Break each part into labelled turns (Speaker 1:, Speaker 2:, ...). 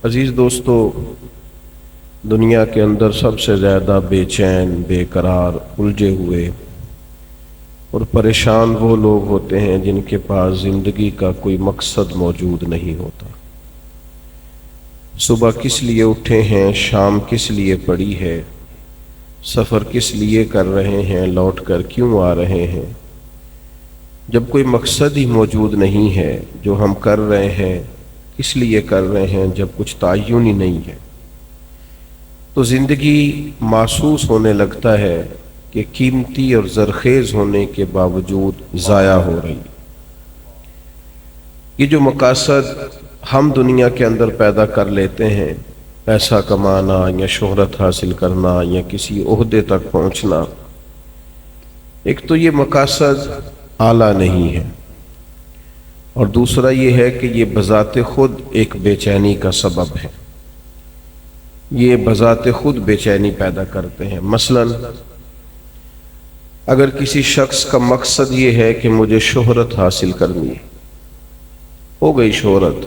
Speaker 1: عزیز دوستو، دنیا کے اندر سب سے زیادہ بے چین، بے قرار، الجھے ہوئے اور پریشان وہ لوگ ہوتے ہیں جن کے پاس زندگی کا کوئی مقصد موجود نہیں ہوتا۔ صبح کس لیے اٹھے ہیں، شام کس لیے پڑی ہے، سفر کس لیے کر رہے ہیں، لوٹ کر کیوں آ رہے ہیں۔ جب کوئی مقصد ہی موجود نہیں ہے، جو ہم کر رہے ہیں اس لیے کر رہے ہیں، جب کچھ تعین ہی نہیں ہے، تو زندگی محسوس ہونے لگتا ہے کہ قیمتی اور زرخیز ہونے کے باوجود ضائع ہو رہی۔ یہ جو مقاصد ہم دنیا کے اندر پیدا کر لیتے ہیں، پیسہ کمانا یا شہرت حاصل کرنا یا کسی عہدے تک پہنچنا، ایک تو یہ مقاصد اعلیٰ نہیں ہے، اور دوسرا یہ ہے کہ یہ بذات خود ایک بے چینی کا سبب ہے۔ یہ بذات خود بے چینی پیدا کرتے ہیں۔ مثلا اگر کسی شخص کا مقصد یہ ہے کہ مجھے شہرت حاصل کرنی ہے، ہو گئی شہرت،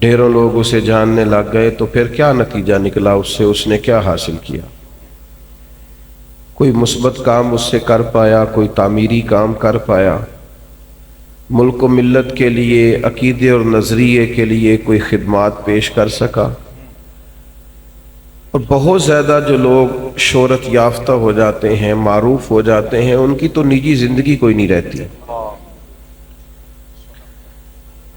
Speaker 1: ڈھیروں لوگ اسے جاننے لگ گئے، تو پھر کیا نتیجہ نکلا اس نے کیا حاصل کیا؟ کوئی مثبت کام اس سے کر پایا، کوئی تعمیری کام کر پایا، ملک و ملت کے لیے، عقیدے اور نظریے کے لیے کوئی خدمات پیش کر سکا؟ اور بہت زیادہ جو لوگ شہرت یافتہ ہو جاتے ہیں، معروف ہو جاتے ہیں، ان کی تو نجی زندگی کوئی نہیں رہتی۔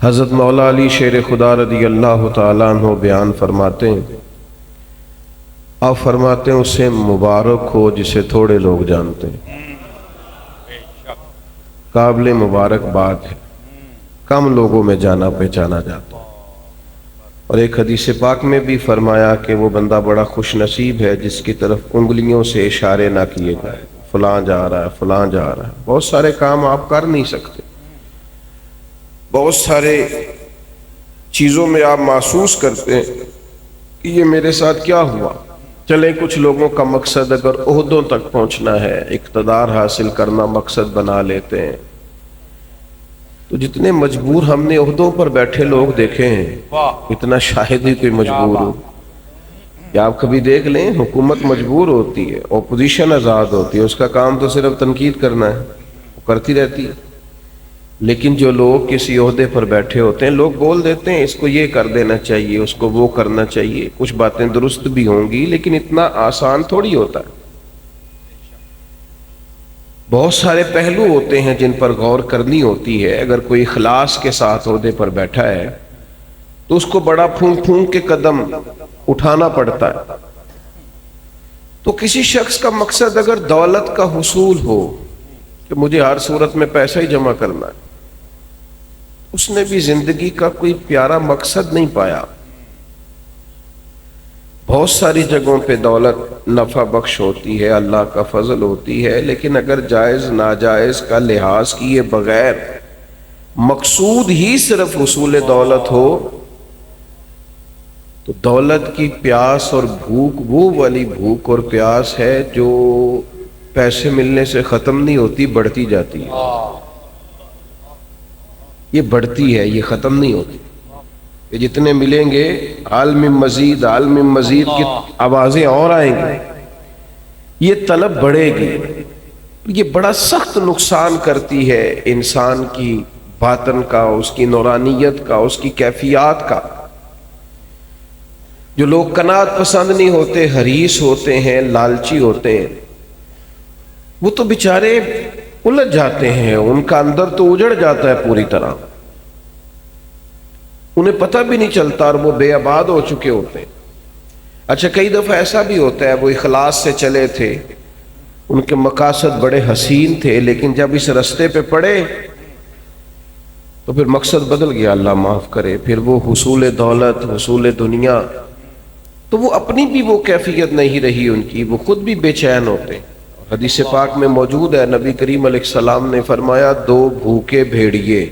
Speaker 1: حضرت مولا علی شیر خدا رضی اللہ تعالیٰ عنہ بیان فرماتے ہیں، آپ فرماتے ہیں اسے مبارک ہو جسے تھوڑے لوگ جانتے ہیں۔ قابل مبارک بات ہے، کم لوگوں میں جانا پہچانا جاتا ہے۔ اور ایک حدیث پاک میں بھی فرمایا کہ وہ بندہ بڑا خوش نصیب ہے جس کی طرف انگلیوں سے اشارے نہ کیے جائے، فلاں جا رہا ہے، فلاں جا رہا ہے۔ بہت سارے کام آپ کر نہیں سکتے، بہت سارے چیزوں میں آپ محسوس کرتے ہیں کہ یہ میرے ساتھ کیا ہوا۔ چلیں کچھ لوگوں کا مقصد اگر عہدوں تک پہنچنا ہے، اقتدار حاصل کرنا مقصد بنا لیتے ہیں، تو جتنے مجبور ہم نے عہدوں پر بیٹھے لوگ دیکھے ہیں، اتنا شاید ہی کوئی مجبور ہو۔ یا آپ کبھی دیکھ لیں، حکومت مجبور ہوتی ہے، اپوزیشن آزاد ہوتی ہے، اس کا کام تو صرف تنقید کرنا ہے، وہ کرتی رہتی ہے۔ لیکن جو لوگ کسی عہدے پر بیٹھے ہوتے ہیں، لوگ بول دیتے ہیں اس کو یہ کر دینا چاہیے، اس کو وہ کرنا چاہیے، کچھ باتیں درست بھی ہوں گی، لیکن اتنا آسان تھوڑی ہوتا ہے۔ بہت سارے پہلو ہوتے ہیں جن پر غور کرنی ہوتی ہے۔ اگر کوئی اخلاص کے ساتھ عہدے پر بیٹھا ہے تو اس کو بڑا پھونک پھونک کے قدم اٹھانا پڑتا ہے۔ تو کسی شخص کا مقصد اگر دولت کا حصول ہو کہ مجھے ہر صورت میں پیسہ ہی جمع کرنا ہے، اس نے بھی زندگی کا کوئی پیارا مقصد نہیں پایا۔ بہت ساری جگہوں پہ دولت نفع بخش ہوتی ہے، اللہ کا فضل ہوتی ہے، لیکن اگر جائز ناجائز کا لحاظ کیے بغیر مقصود ہی صرف حصول دولت ہو، تو دولت کی پیاس اور بھوک وہ والی بھوک اور پیاس ہے جو پیسے ملنے سے ختم نہیں ہوتی، بڑھتی جاتی ہے۔ یہ بڑھتی ہے، یہ ختم نہیں ہوتی۔ کہ جتنے ملیں گے، عالم مزید، عالم مزید کی آوازیں اور آئیں گی، یہ طلب بڑھے گی۔ یہ بڑا سخت نقصان کرتی ہے انسان کی باطن کا، اس کی نورانیت کا، اس کی کیفیات کا۔ جو لوگ قناعت پسند نہیں ہوتے، حریص ہوتے ہیں، لالچی ہوتے ہیں، وہ تو بیچارے الجھ جاتے ہیں، ان کا اندر تو اجڑ جاتا ہے پوری طرح، انہیں پتہ بھی نہیں چلتا اور وہ بے آباد ہو چکے ہوتے ہیں۔ اچھا، کئی دفعہ ایسا بھی ہوتا ہے وہ اخلاص سے چلے تھے، ان کے مقاصد بڑے حسین تھے، لیکن جب اس رستے پہ پڑے تو پھر مقصد بدل گیا، اللہ معاف کرے، پھر وہ حصول دولت، حصول دنیا، تو وہ اپنی بھی وہ کیفیت نہیں رہی ان کی، وہ خود بھی بے چین ہوتے ہیں۔ حدیث پاک میں موجود ہے، نبی کریم علیہ السلام نے فرمایا، دو بھوکے بھیڑیے،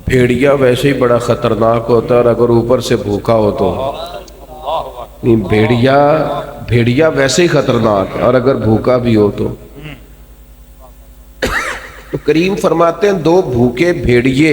Speaker 1: بھیڑیا ویسے ہی بڑا خطرناک ہوتا ہے، اور اگر اوپر سے بھوکا ہو تو بھیڑیا ویسے ہی خطرناک ہے، اور اگر بھوکا بھی ہو تو کریم فرماتے ہیں دو بھوکے بھیڑیے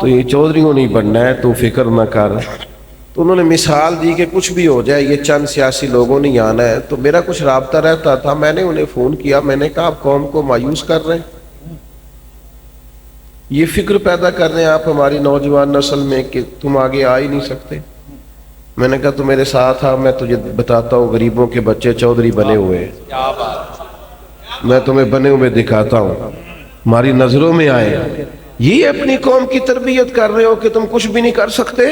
Speaker 1: تو یہ چودھریوں نہیں بننا ہے، تو فکر نہ کر۔ تو انہوں نے مثال دی کہ کچھ بھی ہو جائے، یہ چند سیاسی لوگوں نے آنا ہے۔ تو میرا کچھ رابطہ رہتا تھا، میں نے انہیں فون کیا، میں نے کہا آپ قوم کو مایوس کر رہے ہیں، یہ فکر پیدا کر رہے ہیں آپ ہماری نوجوان نسل میں کہ تم آگے آ ہی نہیں سکتے۔ میں نے کہا تو میرے ساتھ آ، میں تجھے بتاتا ہوں غریبوں کے بچے چودھری بنے ہوئے ہیں، میں تمہیں بنے ہوئے دکھاتا ہوں، ہماری نظروں میں آئے۔ یہ اپنی قوم کی تربیت کر رہے ہو کہ تم کچھ بھی نہیں کر سکتے؟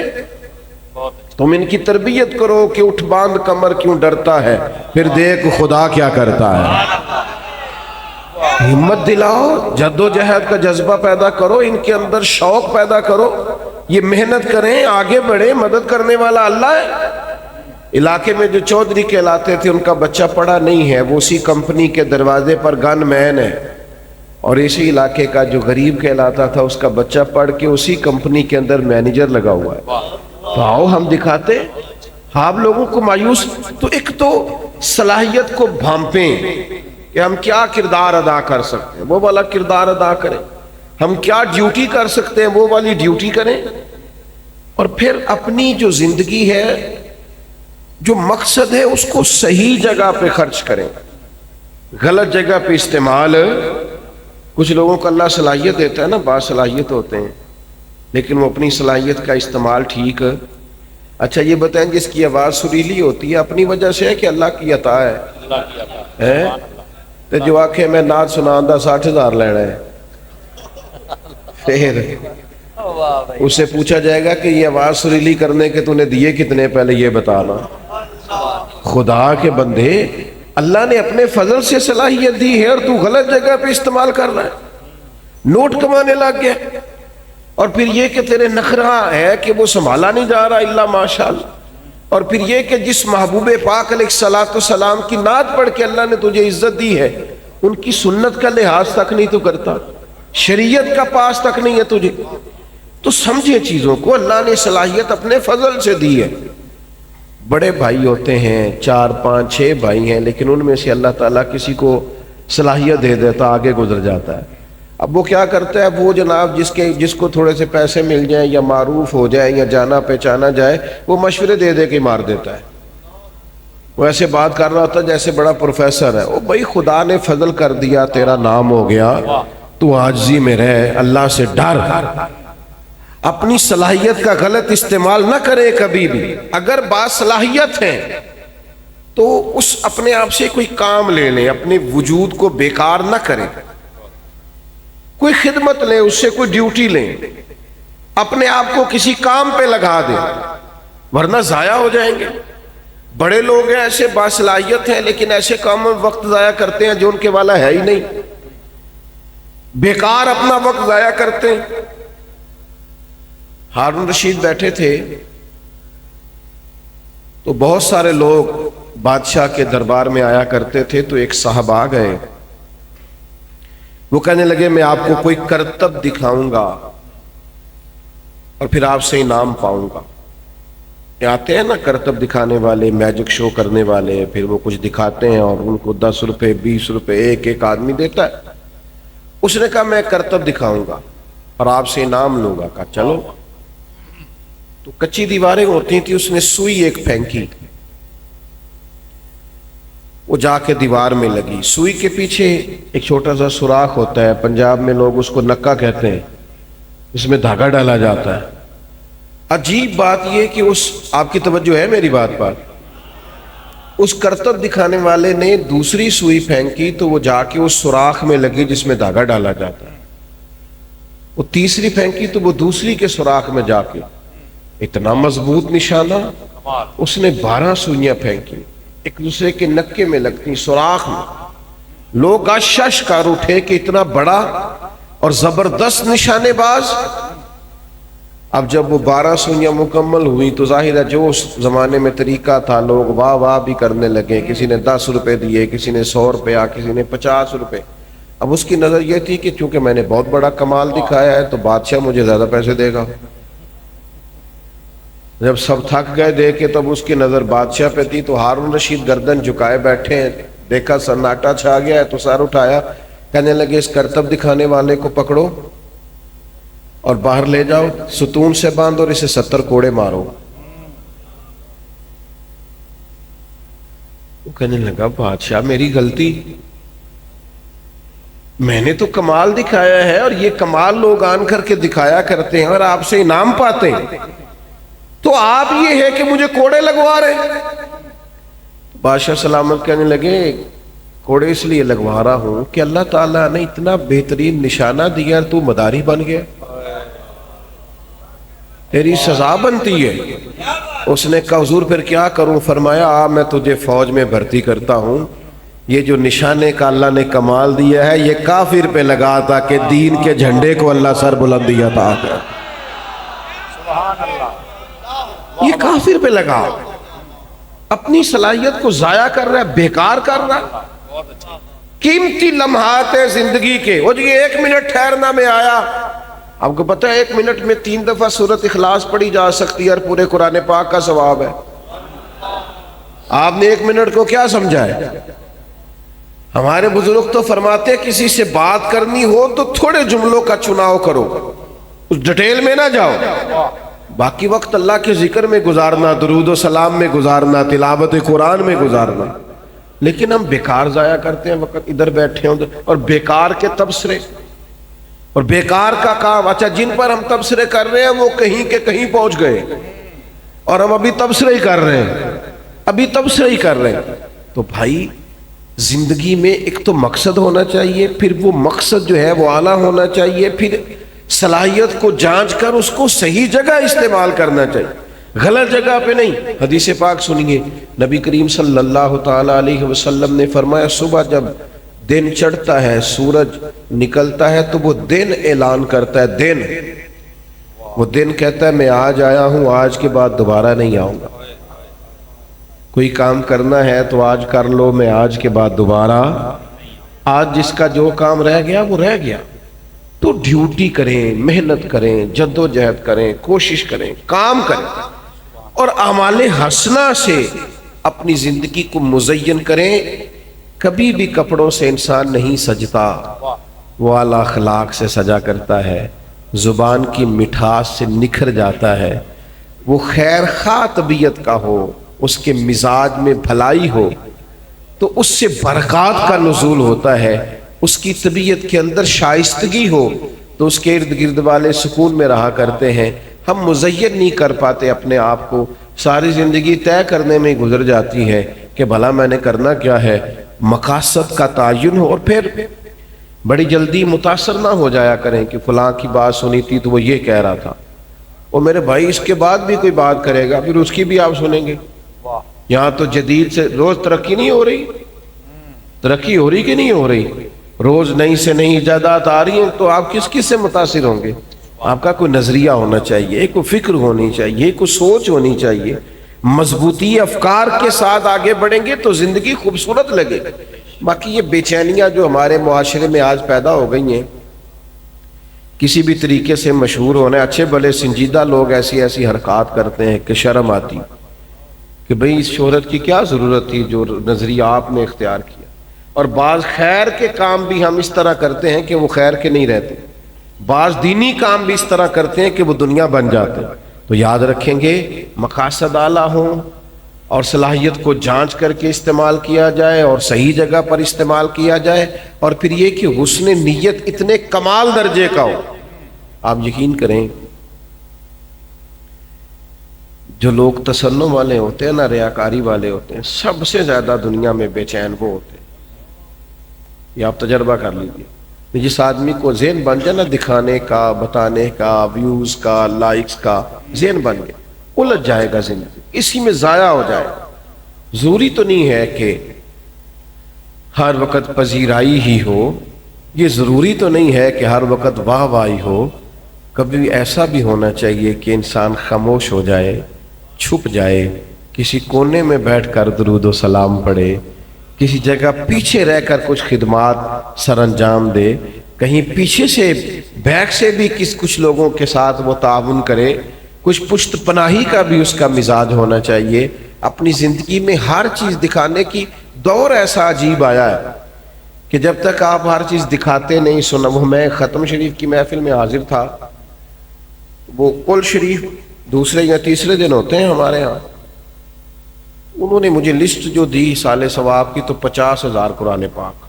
Speaker 1: تم ان کی تربیت کرو کہ اٹھ باندھ کمر کیوں ڈرتا ہے، پھر دیکھ خدا کیا کرتا ہے۔ ہمت دلاؤ، جد و جہد کا جذبہ پیدا کرو، ان کے اندر شوق پیدا کرو، یہ محنت کریں، آگے بڑھیں، مدد کرنے والا اللہ ہے۔ علاقے میں جو چودھری کہلاتے تھے ان کا بچہ پڑھا نہیں ہے، وہ اسی کمپنی کے دروازے پر گن مین ہے، اور اسی علاقے کا جو غریب کہلاتا تھا اس کا بچہ پڑھ کے اسی کمپنی کے اندر مینیجر لگا ہوا ہے۔ تو آؤ ہم دکھاتے آپ لوگوں کو مایوس، تو ایک تو صلاحیت کو بھانپیں کہ ہم کیا کردار ادا کر سکتے ہیں، وہ والا کردار ادا کریں، ہم کیا ڈیوٹی کر سکتے ہیں وہ والی ڈیوٹی کریں، اور پھر اپنی جو زندگی ہے، جو مقصد ہے، اس کو صحیح جگہ پہ خرچ کریں، غلط جگہ پہ استعمال۔ کچھ لوگوں کو اللہ صلاحیت دیتا ہے نا، باصلاحیت ہوتے ہیں، لیکن وہ اپنی صلاحیت کا استعمال ٹھیک۔ اچھا یہ بتائیں جس کی آواز سریلی ہوتی ہے اپنی وجہ سے ہے کہ اللہ کی عطا ہے؟ تو جو آکھے میں نعت سناندہ 60,000 لینا ہے، پھر اس سے پوچھا جائے گا کہ یہ آواز سریلی کرنے کے تو نے دیے کتنے، پہلے یہ بتانا۔ خدا کے بندے، اللہ نے اپنے فضل سے صلاحیت دی ہے اور تو غلط جگہ پہ استعمال کر رہا ہے، نوٹ کمانے لگ گیا، اور پھر یہ کہ تیرے نخرہ ہے کہ وہ سنبھالا نہیں جا رہا الا ماشاءاللہ، اور پھر یہ کہ جس محبوب پاک علیہ السلام کی نعت پڑھ کے اللہ نے تجھے عزت دی ہے، ان کی سنت کا لحاظ تک نہیں تو کرتا، شریعت کا پاس تک نہیں ہے تجھے۔ تو سمجھے چیزوں کو، اللہ نے صلاحیت اپنے فضل سے دی ہے۔ بڑے بھائی ہوتے ہیں، 4 5 6 بھائی ہیں، لیکن ان میں سے اللہ تعالیٰ کسی کو صلاحیت دے دیتا، آگے گزر جاتا ہے۔ اب وہ کیا کرتا ہے، وہ جناب جس کو تھوڑے سے پیسے مل جائیں یا معروف ہو جائے یا جانا پہچانا جائے، وہ مشورے دے دے کے مار دیتا ہے۔ وہ ایسے بات کر رہا ہوتا جیسے بڑا پروفیسر ہے، وہ بھائی خدا نے فضل کر دیا، تیرا نام ہو گیا، تو عاجزی میں رہ، اللہ سے ڈر، اپنی صلاحیت کا غلط استعمال نہ کرے کبھی بھی۔ اگر باصلاحیت ہے تو اس اپنے آپ سے کوئی کام لے لیں، اپنے وجود کو بیکار نہ کریں، کوئی خدمت لیں، اس سے کوئی ڈیوٹی لیں، اپنے آپ کو کسی کام پہ لگا دیں، ورنہ ضائع ہو جائیں گے۔ بڑے لوگ ہیں ایسے باصلاحیت ہیں، لیکن ایسے کاموں میں وقت ضائع کرتے ہیں جو ان کے والا ہے ہی نہیں، بیکار اپنا وقت ضائع کرتے ہیں۔ ہارون رشید بیٹھے تھے تو بہت سارے لوگ بادشاہ کے دربار میں آیا کرتے تھے، تو ایک صاحب آ گئے، وہ کہنے لگے میں آپ کو کوئی کرتب دکھاؤں گا اور پھر آپ سے انعام پاؤں گا۔ یہ آتے ہیں نا کرتب دکھانے والے، میجک شو کرنے والے، پھر وہ کچھ دکھاتے ہیں اور ان کو 10 روپے 20 روپے ایک آدمی دیتا ہے۔ اس نے کہا میں کرتب دکھاؤں گا اور آپ سے انعام لوں گا۔ کہا چلو۔ تو کچی دیواریں ہوتی تھی، اس نے سوئی ایک پھینکی، وہ جا کے دیوار میں لگی۔ سوئی کے پیچھے ایک چھوٹا سا سوراخ ہوتا ہے، پنجاب میں لوگ اس کو نکا کہتے ہیں، اس میں دھاگا ڈالا جاتا ہے۔ عجیب بات یہ کہ آپ کی توجہ ہے میری بات پر، اس کرتب دکھانے والے نے دوسری سوئی پھینکی تو وہ جا کے اس سوراخ میں لگی جس میں دھاگا ڈالا جاتا ہے۔ وہ تیسری پھینکی تو وہ دوسری کے سوراخ میں جا کے، اتنا مضبوط نشانہ، اس نے 12 سوئیاں پھینکی، ایک دوسرے کے نکے میں لگتی، سوراخ میں۔ لوگ آشش کر اٹھے کہ اتنا بڑا اور زبردست نشانے باز۔ اب جب وہ 12 سوئیاں مکمل ہوئی تو ظاہر ہے جو اس زمانے میں طریقہ تھا، لوگ واہ واہ بھی کرنے لگے، کسی نے 10 روپے دیے، کسی نے 100 روپیہ، کسی نے 50 روپے۔ اب اس کی نظر یہ تھی کہ چونکہ میں نے بہت بڑا کمال دکھایا ہے تو بادشاہ مجھے زیادہ پیسے دے گا۔ جب سب تھک گئے دے کے تب اس کی نظر بادشاہ پہ تھی، تو ہارون رشید گردن جھکائے بیٹھے ہیں، دیکھا سناٹا چھا گیا ہے تو سر اٹھایا، کہنے لگے اس کرتب دکھانے والے کو پکڑو اور باہر لے جاؤ، ستون سے باندھو اور اسے 70 کوڑے مارو۔ وہ کہنے لگا بادشاہ میری غلطی، میں نے تو کمال دکھایا ہے، اور یہ کمال لوگ آن کر کے دکھایا کرتے ہیں اور آپ سے انعام پاتے ہیں، تو آپ یہ ہے کہ مجھے کوڑے لگوا رہے۔ بادشاہ سلامت کہنے لگے کوڑے اس لیے لگوا رہا ہوں کہ اللہ تعالیٰ نے اتنا بہترین نشانہ دیا، تو مداری بن گیا، تیری سزا بنتی ہے۔ اس نے کہا حضور پھر کیا کروں؟ فرمایا میں تجھے فوج میں بھرتی کرتا ہوں، یہ جو نشانے کا اللہ نے کمال دیا ہے یہ کافر پہ لگا تھا کہ دین کے جھنڈے کو اللہ سر بلندی عطا کر، یہ کافر پہ لگا، اپنی صلاحیت کو ضائع کر رہا ہے، بیکار کر رہا ہے۔ قیمتی لمحات ہے زندگی کے، وہ جو 1 منٹ ٹھہرنا میں آیا، آپ کو پتہ ہے 1 منٹ میں 3 دفعہ سورۃ اخلاص پڑھی جا سکتی ہے اور پورے قرآن پاک کا ثواب ہے۔ آپ نے 1 منٹ کو کیا سمجھا ہے؟ ہمارے بزرگ تو فرماتے ہیں کسی سے بات کرنی ہو تو تھوڑے جملوں کا چناؤ کرو، اس ڈیٹیل میں نہ جاؤ، باقی وقت اللہ کے ذکر میں گزارنا، درود و سلام میں گزارنا، تلاوت قرآن میں گزارنا۔ لیکن ہم بیکار ضائع کرتے ہیں وقت، ادھر بیٹھے ہوں اور بیکار کے تبصرے اور بیکار کا کام۔ اچھا جن پر ہم تبصرے کر رہے ہیں وہ کہیں کے کہیں پہنچ گئے اور ہم ابھی تبصرے ہی کر رہے ہیں، ابھی تبصرے ہی کر رہے ہیں۔ تو بھائی زندگی میں ایک تو مقصد ہونا چاہیے، پھر وہ مقصد جو ہے وہ اعلیٰ ہونا چاہیے، پھر صلاحیت کو جانچ کر اس کو صحیح جگہ استعمال کرنا چاہیے، غلط جگہ پہ نہیں۔ حدیث پاک سنیے، نبی کریم صلی اللہ تعالی علیہ وسلم نے فرمایا صبح جب دن چڑھتا ہے، سورج نکلتا ہے تو وہ دن اعلان کرتا ہے، دن وہ دن کہتا ہے میں آج آیا ہوں، آج کے بعد دوبارہ نہیں آؤں گا، کوئی کام کرنا ہے تو آج کر لو، میں آج کے بعد دوبارہ، آج جس کا جو کام رہ گیا وہ رہ گیا۔ تو ڈیوٹی کریں، محنت کریں، جد و جہد کریں، کوشش کریں، کام کریں اور اعمال حسنہ سے اپنی زندگی کو مزین کریں۔ کبھی بھی کپڑوں سے انسان نہیں سجتا، وہ اعلیٰ اخلاق سے سجا کرتا ہے، زبان کی مٹھاس سے نکھر جاتا ہے، وہ خیر خواہ طبیعت کا ہو، اس کے مزاج میں بھلائی ہو تو اس سے برکات کا نزول ہوتا ہے، اس کی طبیعت کے اندر شائستگی ہو تو اس کے ارد گرد والے سکون میں رہا کرتے ہیں۔ ہم مزین نہیں کر پاتے اپنے آپ کو، ساری زندگی طے کرنے میں گزر جاتی ہے کہ بھلا میں نے کرنا کیا ہے، مقاصد کا تعین ہو، اور پھر بڑی جلدی متاثر نہ ہو جایا کریں کہ فلاں کی بات سنی تھی تو وہ یہ کہہ رہا تھا، اور میرے بھائی اس کے بعد بھی کوئی بات کرے گا پھر اس کی بھی آپ سنیں گے۔ یہاں تو جدید سے روز ترقی نہیں ہو رہی، ترقی ہو رہی کہ نہیں ہو رہی؟ روز نئی سے نئی ایجادات آ رہی ہیں، تو آپ کس کس سے متاثر ہوں گے؟ آپ کا کوئی نظریہ ہونا چاہیے، کوئی فکر ہونی چاہیے، کوئی سوچ ہونی چاہیے، مضبوطی افکار کے ساتھ آگے بڑھیں گے تو زندگی خوبصورت لگے۔ باقی یہ بے چینیاں جو ہمارے معاشرے میں آج پیدا ہو گئی ہیں، کسی بھی طریقے سے مشہور ہونے، اچھے بھلے سنجیدہ لوگ ایسی ایسی حرکات کرتے ہیں کہ شرم آتی کہ بھئی اس شہرت کی کیا ضرورت تھی جو نظریہ آپ نے اختیار کیا۔ اور بعض خیر کے کام بھی ہم اس طرح کرتے ہیں کہ وہ خیر کے نہیں رہتے، بعض دینی کام بھی اس طرح کرتے ہیں کہ وہ دنیا بن جاتے ہیں۔ تو یاد رکھیں گے مقاصد اعلیٰ ہوں اور صلاحیت کو جانچ کر کے استعمال کیا جائے اور صحیح جگہ پر استعمال کیا جائے، اور پھر یہ کہ حسن نیت اتنے کمال درجے کا ہو۔ آپ یقین کریں جو لوگ تسنم والے ہوتے ہیں نا، ریاکاری والے ہوتے ہیں، سب سے زیادہ دنیا میں بے چین وہ ہوتے ہیں۔ یہ آپ تجربہ کر لیجیے، جس آدمی کو ذہن بن جائے نا دکھانے کا، بتانے کا، ویوز کا، لائکس کا ذہن بن گیا، الجھ جائے گا زندگی، اسی میں ضائع ہو جائے گا۔ ضروری تو نہیں ہے کہ ہر وقت پذیرائی ہی ہو، یہ ضروری تو نہیں ہے کہ ہر وقت واہ واہی ہو، کبھی ایسا بھی ہونا چاہیے کہ انسان خاموش ہو جائے، چھپ جائے، کسی کونے میں بیٹھ کر درود و سلام پڑھے، کسی جگہ پیچھے رہ کر کچھ خدمات سر انجام دے، کہیں پیچھے سے بیک سے بھی کچھ لوگوں کے ساتھ وہ تعاون کرے، کچھ پشت پناہی کا بھی اس کا مزاج ہونا چاہیے۔ اپنی زندگی میں ہر چیز دکھانے کی دور ایسا عجیب آیا ہے کہ جب تک آپ ہر چیز دکھاتے نہیں سنا۔ وہ میں ختم شریف کی محفل میں حاضر تھا وہ کل شریف دوسرے یا تیسرے دن ہوتے ہیں ہمارے ہاں، انہوں نے مجھے لسٹ جو دی سال ثواب کی تو 50,000 قرآن پاک،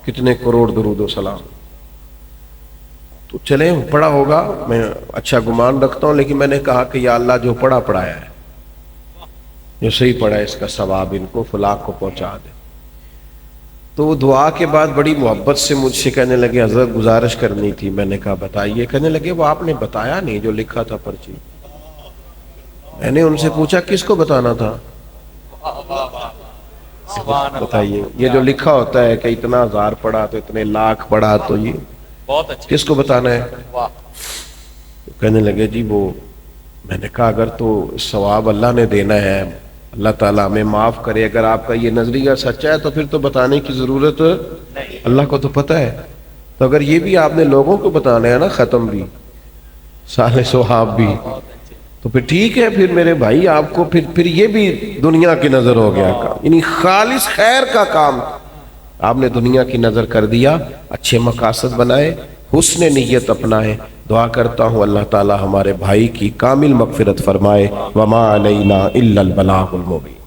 Speaker 1: کتنے کروڑ درود و سلام. تو چلیں پڑھا ہوگا، میں اچھا گمان رکھتا ہوں، لیکن میں نے کہا کہ یا اللہ جو پڑھا پڑھایا ہے، جو صحیح پڑھا ہے اس کا ثواب ان کو فلاح کو پہنچا دے. تو وہ دعا کے بعد بڑی محبت سے مجھ سے کہنے لگے حضرت گزارش کرنی تھی. میں نے کہا بتائیے. کہنے لگے وہ آپ نے بتایا نہیں جو لکھا تھا پرچی. میں نے ان سے پوچھا کس کو بتانا تھا؟ بتائیے یہ جو لکھا ہوتا ہے کہ اتنا ہزار پڑھا تو اتنے لاکھ پڑھا تو یہ کس کو بتانا ہے؟ کہنے لگے جی وہ. میں نے کہا اگر تو ثواب اللہ نے دینا ہے، اللہ تعالیٰ ہمیں معاف کرے، اگر آپ کا یہ نظریہ سچا ہے تو پھر تو بتانے کی ضرورت اللہ کو تو پتہ ہے. تو اگر یہ بھی آپ نے لوگوں کو بتانا ہے نا، ختم بھی سال ثواب بھی، تو پھر ٹھیک ہے. پھر میرے بھائی آپ کو پھر یہ بھی دنیا کی نظر ہو گیا کام، یعنی خالص خیر کا کام آپ نے دنیا کی نظر کر دیا. اچھے مقاصد بنائے، حسن نیت اپنائے. دعا کرتا ہوں اللہ تعالی ہمارے بھائی کی کامل مغفرت فرمائے. وما علینا الا البلاغ المبین.